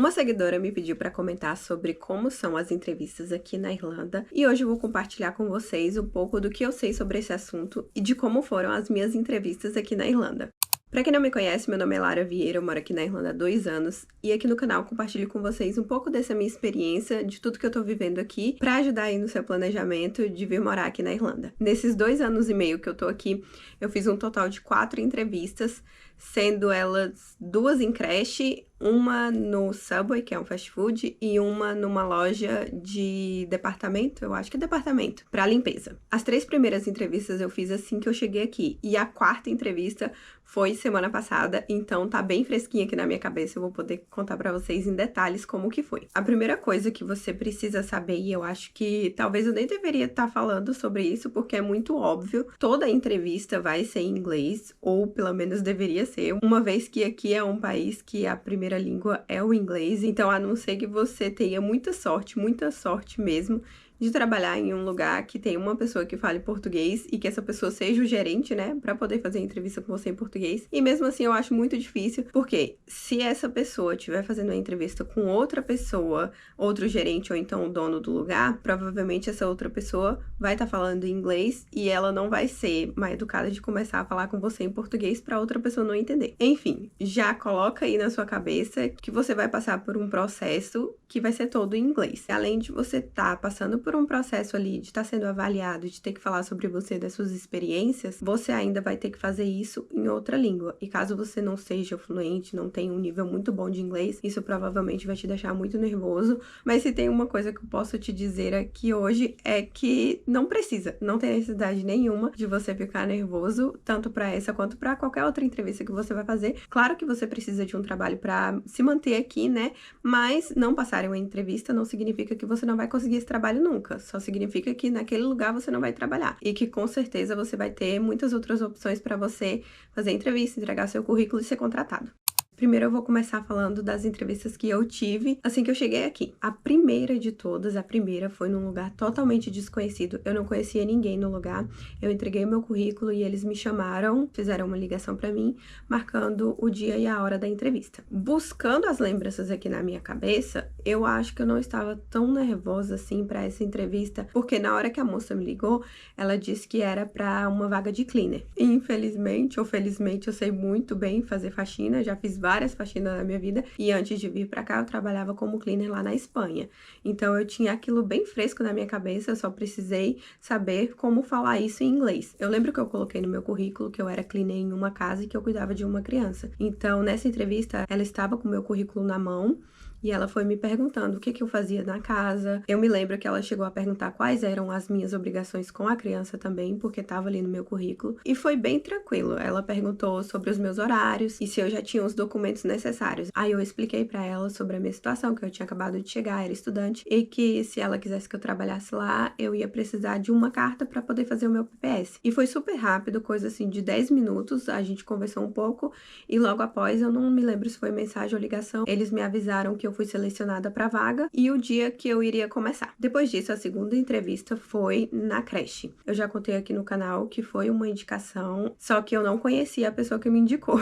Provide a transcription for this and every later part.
Uma seguidora me pediu para comentar sobre como são as entrevistas aqui na Irlanda e hoje eu vou compartilhar com vocês um pouco do que eu sei sobre esse assunto e de como foram as minhas entrevistas aqui na Irlanda. Para quem não me conhece, meu nome é Lara Vieira, eu moro aqui na Irlanda há 2 anos e aqui no canal compartilho com vocês um pouco dessa minha experiência, de tudo que eu tô vivendo aqui, para ajudar aí no seu planejamento de vir morar aqui na Irlanda. Nesses 2 anos e meio que eu tô aqui, eu fiz um total de 4 entrevistas, sendo elas 2 em creche, uma no Subway, que é um fast food, e uma numa loja de departamento, eu acho que é departamento, para limpeza. As 3 primeiras entrevistas eu fiz assim que eu cheguei aqui, e a 4ª entrevista foi semana passada, então tá bem fresquinha aqui na minha cabeça, eu vou poder contar pra vocês em detalhes como que foi. A primeira coisa que você precisa saber, e eu acho que talvez eu nem deveria estar falando sobre isso, porque é muito óbvio, toda entrevista vai ser em inglês, ou pelo menos deveria ser, uma vez que aqui é um país que a primeira língua é o inglês, então a não ser que você tenha muita sorte mesmo, de trabalhar em um lugar que tem uma pessoa que fale português e que essa pessoa seja o gerente, né, pra poder fazer a entrevista com você em português. E mesmo assim eu acho muito difícil, porque se essa pessoa estiver fazendo uma entrevista com outra pessoa, outro gerente ou então o dono do lugar, provavelmente essa outra pessoa vai estar falando em inglês e ela não vai ser mais educada de começar a falar com você em português pra outra pessoa não entender. Enfim, já coloca aí na sua cabeça que você vai passar por um processo que vai ser todo em inglês. Além de você estar passando por um processo ali de estar sendo avaliado, de ter que falar sobre você, das suas experiências, você ainda vai ter que fazer isso em outra língua. E caso você não seja fluente, não tenha um nível muito bom de inglês, isso provavelmente vai te deixar muito nervoso. Mas se tem uma coisa que eu posso te dizer aqui hoje é que não precisa, não tem necessidade nenhuma de você ficar nervoso, tanto para essa quanto para qualquer outra entrevista que você vai fazer. Claro que você precisa de um trabalho para se manter aqui, né? Mas não passar uma entrevista não significa que você não vai conseguir esse trabalho nunca. Só significa que naquele lugar você não vai trabalhar. E que com certeza você vai ter muitas outras opções para você fazer entrevista, entregar seu currículo e ser contratado. Primeiro eu vou começar falando das entrevistas que eu tive assim que eu cheguei aqui. A primeira de todas, a primeira foi num lugar totalmente desconhecido. Eu não conhecia ninguém no lugar. Eu entreguei o meu currículo e eles me chamaram, fizeram uma ligação pra mim, marcando o dia e a hora da entrevista. Buscando as lembranças aqui na minha cabeça, eu acho que eu não estava tão nervosa assim pra essa entrevista, porque na hora que a moça me ligou, ela disse que era pra uma vaga de cleaner. Infelizmente ou felizmente, eu sei muito bem fazer faxina, já fiz várias faxinas na minha vida e antes de vir pra cá eu trabalhava como cleaner lá na Espanha. Então eu tinha aquilo bem fresco na minha cabeça, eu só precisei saber como falar isso em inglês. Eu lembro que eu coloquei no meu currículo que eu era cleaner em uma casa e que eu cuidava de uma criança. Então nessa entrevista ela estava com o meu currículo na mão e ela foi me perguntando o que eu fazia na casa. Eu me lembro que ela chegou a perguntar quais eram as minhas obrigações com a criança também, porque estava ali no meu currículo. E foi bem tranquilo. Ela perguntou sobre os meus horários e se eu já tinha os documentos necessários. Aí eu expliquei pra ela sobre a minha situação, que eu tinha acabado de chegar, era estudante, e que se ela quisesse que eu trabalhasse lá, eu ia precisar de uma carta pra poder fazer o meu PPS. E foi super rápido, coisa assim de 10 minutos, a gente conversou um pouco e logo após, eu não me lembro se foi mensagem ou ligação, eles me avisaram que eu fui selecionada para vaga e o dia que eu iria começar. Depois disso, a segunda entrevista foi na creche. Eu já contei aqui no canal que foi uma indicação, só que eu não conhecia a pessoa que me indicou.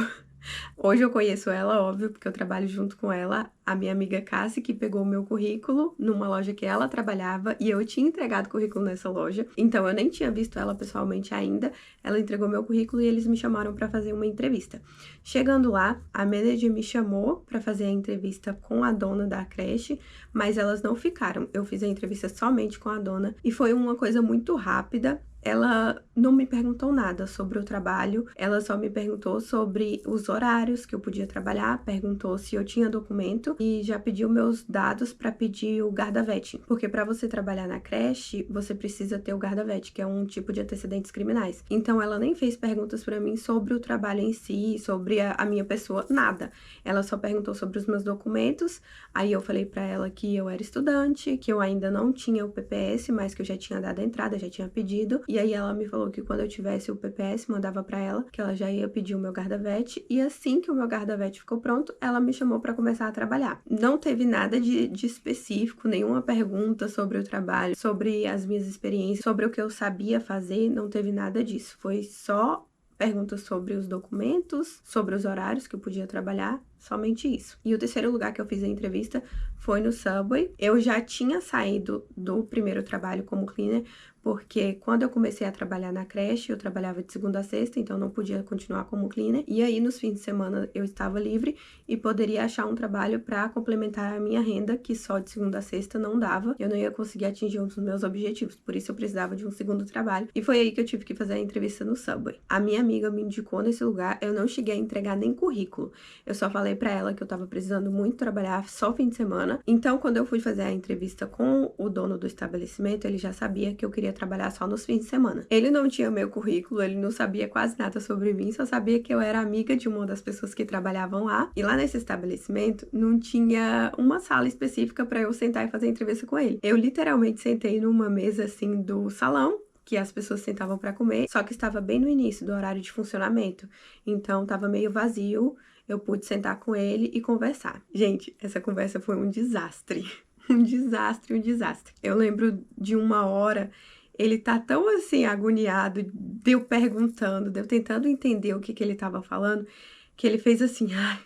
Hoje eu conheço ela, óbvio, porque eu trabalho junto com ela, a minha amiga Cassie, que pegou o meu currículo numa loja que ela trabalhava e eu tinha entregado currículo nessa loja, então eu nem tinha visto ela pessoalmente ainda. Ela entregou meu currículo e eles me chamaram para fazer uma entrevista. Chegando lá, a manager me chamou para fazer a entrevista com a dona da creche, mas elas não ficaram. Eu fiz a entrevista somente com a dona e foi uma coisa muito rápida. Ela não me perguntou nada sobre o trabalho, ela só me perguntou sobre os horários que eu podia trabalhar, perguntou se eu tinha documento e já pediu meus dados para pedir o Gardavet, porque para você trabalhar na creche, você precisa ter o Gardavet, que é um tipo de antecedentes criminais. Então ela nem fez perguntas para mim sobre o trabalho em si, sobre a minha pessoa, nada. Ela só perguntou sobre os meus documentos, aí eu falei para ela que eu era estudante, que eu ainda não tinha o PPS, mas que eu já tinha dado a entrada, já tinha pedido. E aí ela me falou que quando eu tivesse o PPS, mandava pra ela, que ela já ia pedir o meu Gardavet. E assim que o meu Gardavet ficou pronto, ela me chamou pra começar a trabalhar. Não teve nada de específico, nenhuma pergunta sobre o trabalho, sobre as minhas experiências, sobre o que eu sabia fazer, não teve nada disso. Foi só perguntas sobre os documentos, sobre os horários que eu podia trabalhar, somente isso. E o terceiro lugar que eu fiz a entrevista foi no Subway. Eu já tinha saído do primeiro trabalho como cleaner, porque quando eu comecei a trabalhar na creche, eu trabalhava de segunda a sexta, então não podia continuar como cleaner. E aí, nos fins de semana, eu estava livre e poderia achar um trabalho para complementar a minha renda, que só de segunda a sexta não dava. Eu não ia conseguir atingir um dos meus objetivos, por isso eu precisava de um segundo trabalho. E foi aí que eu tive que fazer a entrevista no Subway. A minha amiga me indicou nesse lugar, eu não cheguei a entregar nem currículo. Eu só falei para ela que eu tava precisando muito trabalhar só fim de semana. Então, quando eu fui fazer a entrevista com o dono do estabelecimento, ele já sabia que eu queria trabalhar só nos fins de semana. Ele não tinha meu currículo, ele não sabia quase nada sobre mim, só sabia que eu era amiga de uma das pessoas que trabalhavam lá. E lá nesse estabelecimento não tinha uma sala específica para eu sentar e fazer entrevista com ele. Eu literalmente sentei numa mesa assim do salão, que as pessoas sentavam para comer, só que estava bem no início do horário de funcionamento. Então estava meio vazio, eu pude sentar com ele e conversar. Gente, essa conversa foi um desastre. Um desastre, um desastre. Eu lembro de uma hora, ele tá tão assim agoniado, de eu perguntando, de eu tentando entender o que ele tava falando, que ele fez assim, ai,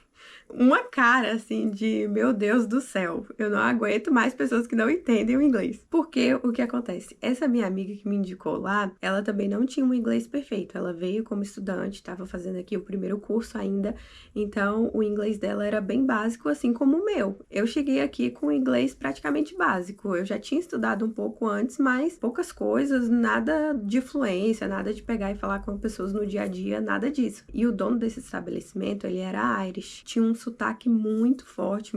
uma cara assim de, meu Deus do céu, eu não aguento mais pessoas que não entendem o inglês. Porque o que acontece? Essa minha amiga que me indicou lá, ela também não tinha um inglês perfeito. Ela veio como estudante, estava fazendo aqui o primeiro curso ainda, então o inglês dela era bem básico, assim como o meu. Eu cheguei aqui com o inglês praticamente básico. Eu já tinha estudado um pouco antes, mas poucas coisas, nada de fluência, nada de pegar e falar com pessoas no dia a dia, nada disso. E o dono desse estabelecimento, ele era Irish, tinha um sotaque muito forte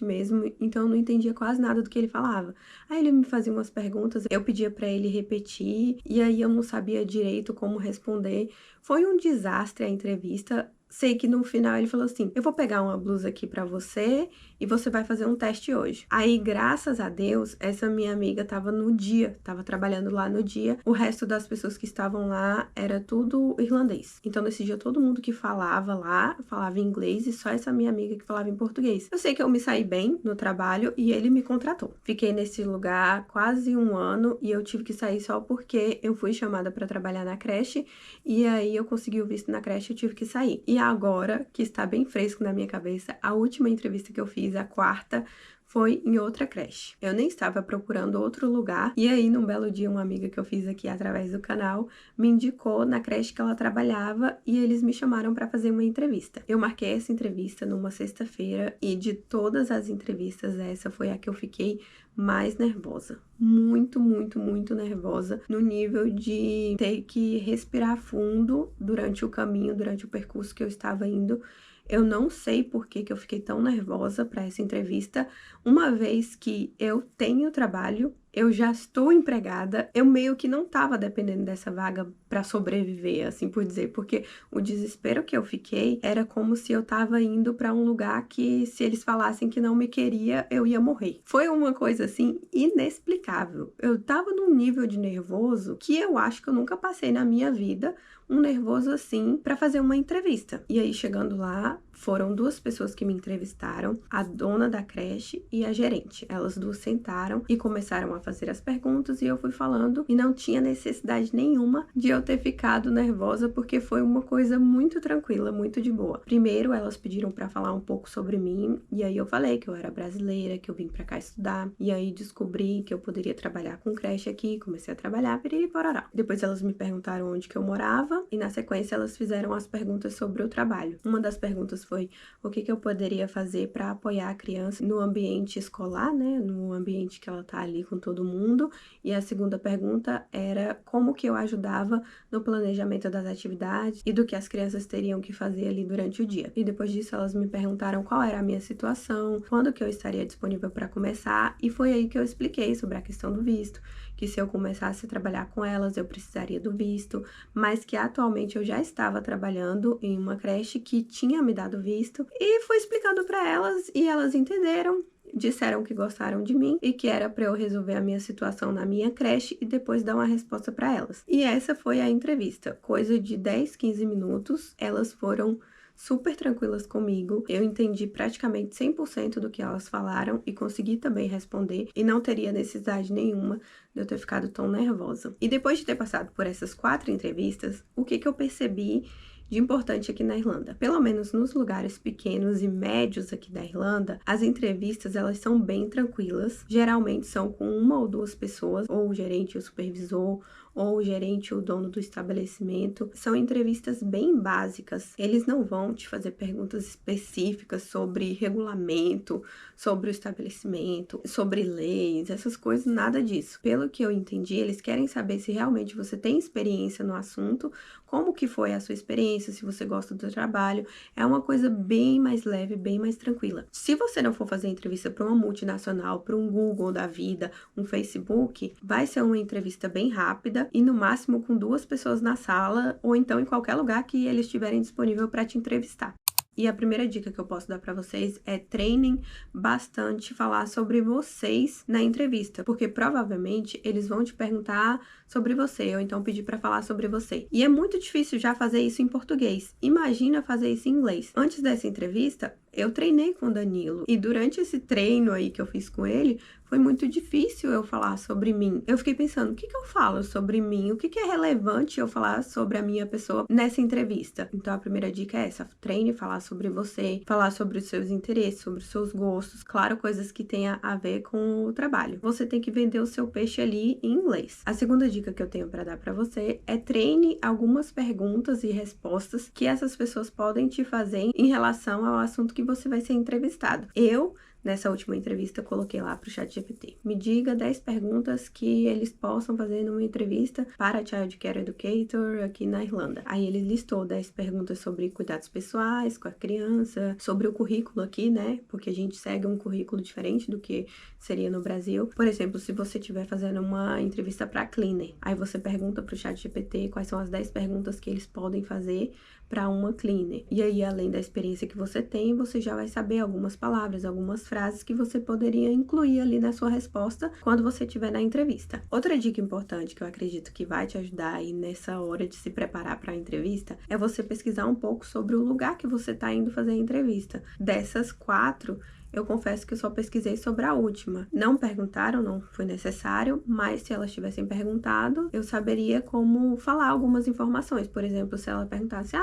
mesmo, então eu não entendia quase nada do que ele falava. Aí ele me fazia umas perguntas, eu pedia pra ele repetir, e aí eu não sabia direito como responder. Foi um desastre a entrevista. Sei que no final ele falou assim, eu vou pegar uma blusa aqui pra você e você vai fazer um teste hoje. Aí, graças a Deus, essa minha amiga tava no dia, tava trabalhando lá no dia. O resto das pessoas que estavam lá era tudo irlandês. Então, nesse dia, todo mundo que falava lá, falava inglês e só essa minha amiga que falava em português. Eu sei que eu me saí bem no trabalho e ele me contratou. Fiquei nesse lugar quase um ano e eu tive que sair só porque eu fui chamada pra trabalhar na creche e aí eu consegui o visto na creche e eu tive que sair. E agora, que está bem fresco na minha cabeça, a última entrevista que eu fiz, a quarta, foi em outra creche. Eu nem estava procurando outro lugar, e aí, num belo dia, uma amiga que eu fiz aqui através do canal me indicou na creche que ela trabalhava e eles me chamaram para fazer uma entrevista. Eu marquei essa entrevista numa sexta-feira e de todas as entrevistas, essa foi a que eu fiquei mais nervosa. Muito nervosa, no nível de ter que respirar fundo durante o caminho, durante o percurso que eu estava indo. Eu não sei por que eu fiquei tão nervosa para essa entrevista, uma vez que eu tenho trabalho, eu já estou empregada, eu meio que não estava dependendo dessa vaga para sobreviver, assim por dizer, porque o desespero que eu fiquei era como se eu estava indo para um lugar que, se eles falassem que não me queria, eu ia morrer. Foi uma coisa assim inexplicável. Eu estava num nível de nervoso que eu acho que eu nunca passei na minha vida, um nervoso assim para fazer uma entrevista. E aí, chegando lá, foram duas pessoas que me entrevistaram, a dona da creche e a gerente. Elas duas sentaram e começaram a fazer as perguntas e eu fui falando e não tinha necessidade nenhuma de eu ter ficado nervosa porque foi uma coisa muito tranquila, muito de boa. Primeiro, elas pediram para falar um pouco sobre mim e aí eu falei que eu era brasileira, que eu vim para cá estudar e aí descobri que eu poderia trabalhar com creche aqui, comecei a trabalhar, piriri pororó. Depois elas me perguntaram onde que eu morava e na sequência elas fizeram as perguntas sobre o trabalho. Uma das perguntas foi o que eu poderia fazer para apoiar a criança no ambiente escolar, né, no ambiente que ela tá ali com todo mundo, e a segunda pergunta era como que eu ajudava no planejamento das atividades e do que as crianças teriam que fazer ali durante o dia. E depois disso elas me perguntaram qual era a minha situação, quando que eu estaria disponível para começar, e foi aí que eu expliquei sobre a questão do visto, que se eu começasse a trabalhar com elas eu precisaria do visto, mas que atualmente eu já estava trabalhando em uma creche que tinha me dado visto, e fui explicando para elas e elas entenderam. Disseram que gostaram de mim e que era para eu resolver a minha situação na minha creche e depois dar uma resposta para elas. E essa foi a entrevista, coisa de 10, 15 minutos. Elas foram super tranquilas comigo. Eu entendi praticamente 100% do que elas falaram e consegui também responder e não teria necessidade nenhuma de eu ter ficado tão nervosa. E depois de ter passado por essas 4 entrevistas, o que eu percebi de importante aqui na Irlanda. Pelo menos nos lugares pequenos e médios aqui da Irlanda, as entrevistas elas são bem tranquilas. Geralmente são com uma ou duas pessoas, ou o gerente, o supervisor, ou o gerente, o dono do estabelecimento. São entrevistas bem básicas. Eles não vão te fazer perguntas específicas sobre regulamento, sobre o estabelecimento, sobre leis, essas coisas, nada disso. Pelo que eu entendi, eles querem saber se realmente você tem experiência no assunto, como que foi a sua experiência, se você gosta do trabalho. É uma coisa bem mais leve, bem mais tranquila. Se você não for fazer entrevista para uma multinacional, para um Google da vida, um Facebook, vai ser uma entrevista bem rápida e no máximo com 2 pessoas na sala ou então em qualquer lugar que eles estiverem disponível para te entrevistar. E a primeira dica que eu posso dar para vocês é treinem bastante falar sobre vocês na entrevista, porque provavelmente eles vão te perguntar sobre você ou então pedir para falar sobre você. E é muito difícil já fazer isso em português. Imagina fazer isso em inglês. Antes dessa entrevista, eu treinei com o Danilo e durante esse treino aí que eu fiz com ele, foi muito difícil eu falar sobre mim. Eu fiquei pensando, o que eu falo sobre mim? O que é relevante eu falar sobre a minha pessoa nessa entrevista? Então, a primeira dica é essa, treine falar sobre você, falar sobre os seus interesses, sobre os seus gostos, claro, coisas que tenha a ver com o trabalho. Você tem que vender o seu peixe ali em inglês. A segunda dica que eu tenho para dar para você é treine algumas perguntas e respostas que essas pessoas podem te fazer em relação ao assunto que você vai ser entrevistado. Nessa última entrevista, eu coloquei lá para o ChatGPT. Me diga 10 perguntas que eles possam fazer numa entrevista para Child Care Educator aqui na Irlanda. Aí ele listou 10 perguntas sobre cuidados pessoais com a criança, sobre o currículo aqui, né? Porque a gente segue um currículo diferente do que seria no Brasil. Por exemplo, se você estiver fazendo uma entrevista para cleaner, aí você pergunta para o ChatGPT quais são as 10 perguntas que eles podem fazer para uma cleaner. E aí, além da experiência que você tem, você já vai saber algumas palavras, algumas frases que você poderia incluir ali na sua resposta quando você estiver na entrevista. Outra dica importante que eu acredito que vai te ajudar aí nessa hora de se preparar para a entrevista é você pesquisar um pouco sobre o lugar que você está indo fazer a entrevista. Dessas 4, eu confesso que eu só pesquisei sobre a última. Não perguntaram, não foi necessário, mas se elas tivessem perguntado, eu saberia como falar algumas informações. Por exemplo, se ela perguntasse,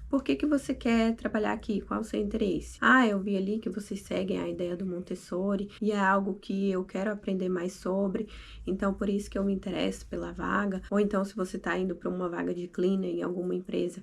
por que você quer trabalhar aqui? Qual o seu interesse? Eu vi ali que vocês seguem a ideia do Montessori e é algo que eu quero aprender mais sobre, então por isso que eu me interesso pela vaga. Ou então, se você está indo para uma vaga de cleaner em alguma empresa,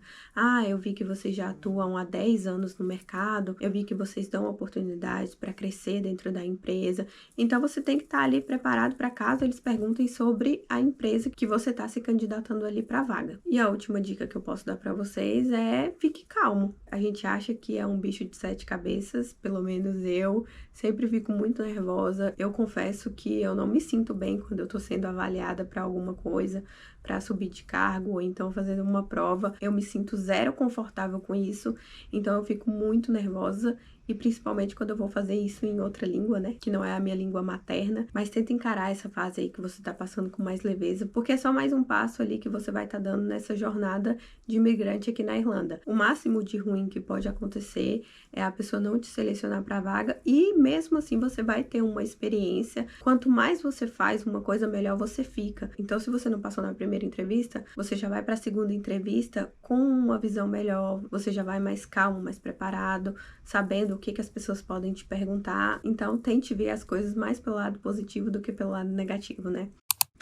eu vi que vocês já atuam há 10 anos no mercado, eu vi que vocês dão oportunidades para crescer dentro da empresa. Então, você tem que estar ali preparado para caso eles perguntem sobre a empresa que você está se candidatando ali para a vaga. E a última dica que eu posso dar para vocês é fique calmo. A gente acha que é um bicho de 7 cabeças, pelo menos eu sempre fico muito nervosa. Eu confesso que eu não me sinto bem quando eu tô sendo avaliada para alguma coisa, para subir de cargo ou então fazendo uma prova. Eu me sinto zero confortável com isso, então eu fico muito nervosa. E principalmente quando eu vou fazer isso em outra língua, né? Que não é a minha língua materna. Mas tenta encarar essa fase aí que você tá passando com mais leveza, porque é só mais um passo ali que você vai estar dando nessa jornada de imigrante aqui na Irlanda. O máximo de ruim que pode acontecer é a pessoa não te selecionar para a vaga e mesmo assim você vai ter uma experiência. Quanto mais você faz uma coisa, melhor você fica. Então, se você não passou na primeira entrevista, você já vai para a segunda entrevista com uma visão melhor, você já vai mais calmo, mais preparado, sabendo o que as pessoas podem te perguntar. Então, tente ver as coisas mais pelo lado positivo do que pelo lado negativo, né?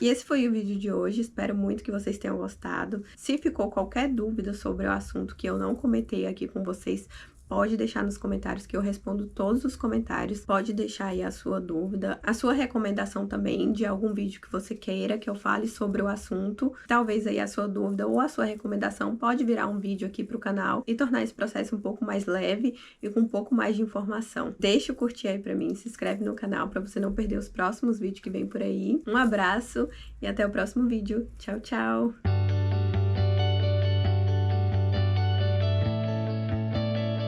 E esse foi o vídeo de hoje, espero muito que vocês tenham gostado. Se ficou qualquer dúvida sobre o assunto que eu não comentei aqui com vocês, pode deixar nos comentários que eu respondo todos os comentários. Pode deixar aí a sua dúvida, a sua recomendação também de algum vídeo que você queira que eu fale sobre o assunto. Talvez aí a sua dúvida ou a sua recomendação pode virar um vídeo aqui pro canal e tornar esse processo um pouco mais leve e com um pouco mais de informação. Deixa o curtir aí pra mim, se inscreve no canal pra você não perder os próximos vídeos que vem por aí. Um abraço e até o próximo vídeo. Tchau, tchau!